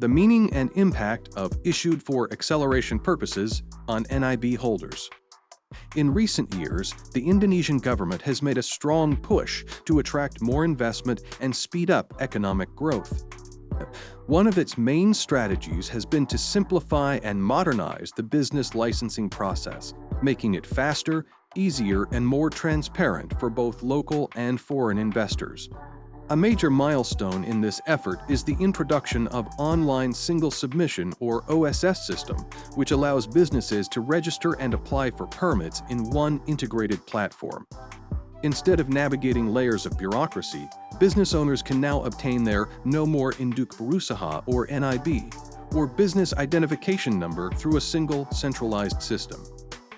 The meaning and impact of issued for acceleration purposes on NIB holders. In recent years, the Indonesian government has made a strong push to attract more investment and speed up economic growth. One of its main strategies has been to simplify and modernize the business licensing process, making it faster, easier, and more transparent for both local and foreign investors. A major milestone in this effort is the introduction of Online Single Submission or OSS system, which allows businesses to register and apply for permits in one integrated platform. Instead of navigating layers of bureaucracy, business owners can now obtain their Nomor Induk Berusaha or NIB, or business identification number through a single centralized system.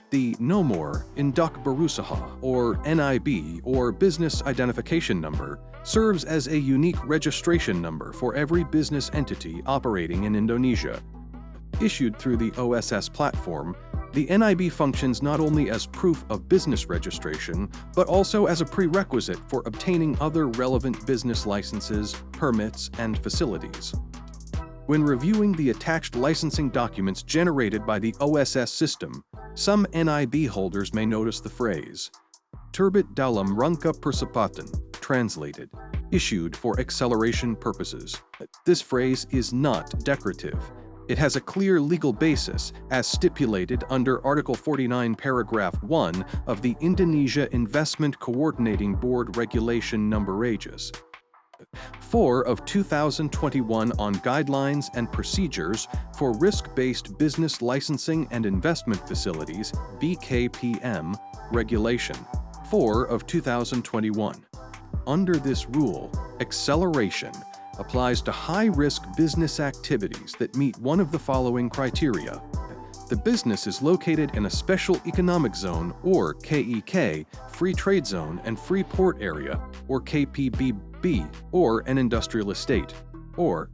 The Nomor Induk Berusaha or NIB or business identification number serves as a unique registration number for every business entity operating in Indonesia. Issued through the OSS platform, the NIB functions not only as proof of business registration, but also as a prerequisite for obtaining other relevant business licenses, permits, and facilities. When reviewing the attached licensing documents generated by the OSS system, some NIB holders may notice the phrase, Terbit dalam rangka percepatan, translated, issued for acceleration purposes. This phrase is not decorative. It has a clear legal basis, as stipulated under Article 49, Paragraph 1 of the Indonesia Investment Coordinating Board Regulation Nomor 4 of 2021 on Guidelines and Procedures for Risk-Based Business Licensing and Investment Facilities, BKPM Regulation 4 of 2021. Under this rule, acceleration applies to high-risk business activities that meet one of the following criteria. The business is located in a Special Economic Zone or KEK, Free Trade Zone and Free Port Area or KPBB, or an industrial estate, or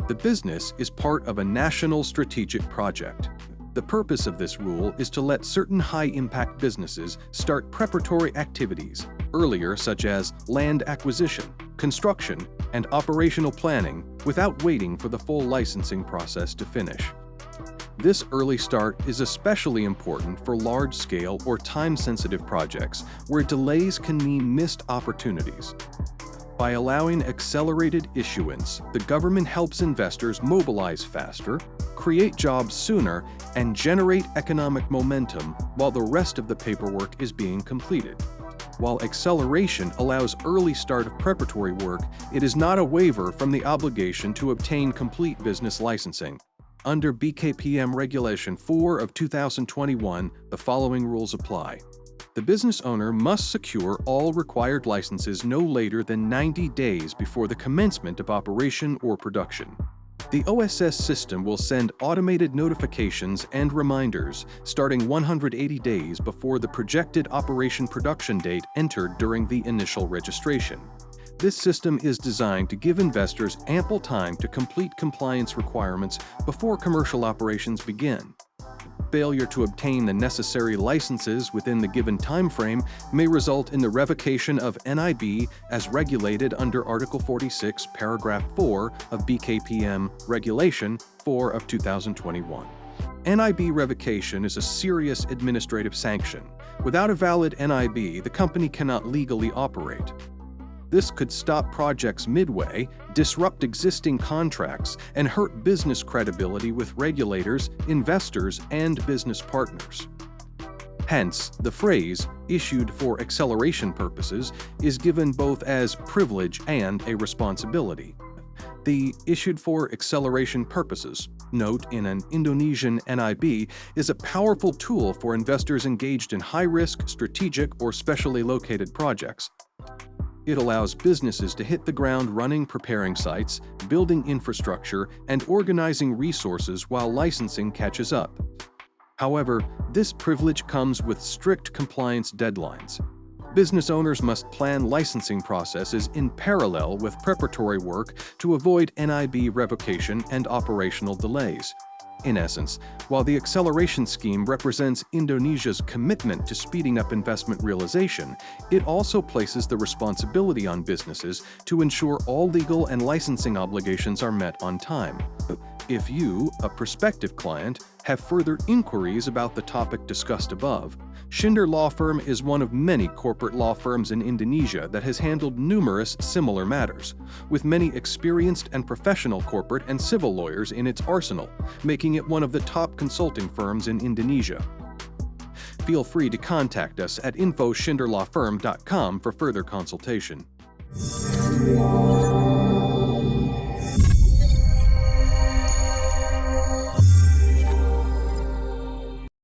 the business is part of a national strategic project. The purpose of this rule is to let certain high-impact businesses start preparatory activities earlier, such as land acquisition, construction, and operational planning without waiting for the full licensing process to finish. This early start is especially important for large-scale or time-sensitive projects where delays can mean missed opportunities. By allowing accelerated issuance, the government helps investors mobilize faster, create jobs sooner, and generate economic momentum while the rest of the paperwork is being completed. While acceleration allows early start of preparatory work, it is not a waiver from the obligation to obtain complete business licensing. Under BKPM Regulation 4 of 2021, the following rules apply. The business owner must secure all required licenses no later than 90 days before the commencement of operation or production. The OSS system will send automated notifications and reminders starting 180 days before the projected operation production date entered during the initial registration. This system is designed to give investors ample time to complete compliance requirements before commercial operations begin. Failure to obtain the necessary licenses within the given time frame may result in the revocation of NIB as regulated under Article 46, Paragraph 4 of BKPM Regulation 4 of 2021. NIB revocation is a serious administrative sanction. Without a valid NIB, the company cannot legally operate. This could stop projects midway, disrupt existing contracts, and hurt business credibility with regulators, investors, and business partners. Hence, the phrase, issued for acceleration purposes, is given both as privilege and a responsibility. The issued for acceleration purposes note in an Indonesian NIB is a powerful tool for investors engaged in high-risk, strategic, or specially located projects. It allows businesses to hit the ground running, preparing sites, building infrastructure, and organizing resources while licensing catches up. However, this privilege comes with strict compliance deadlines. Business owners must plan licensing processes in parallel with preparatory work to avoid NIB revocation and operational delays. In essence, while the acceleration scheme represents Indonesia's commitment to speeding up investment realization, it also places the responsibility on businesses to ensure all legal and licensing obligations are met on time. If you, a prospective client, have further inquiries about the topic discussed above, Schinder Law Firm is one of many corporate law firms in Indonesia that has handled numerous similar matters, with many experienced and professional corporate and civil lawyers in its arsenal, making it one of the top consulting firms in Indonesia. Feel free to contact us at info@schinderlawfirm.com for further consultation.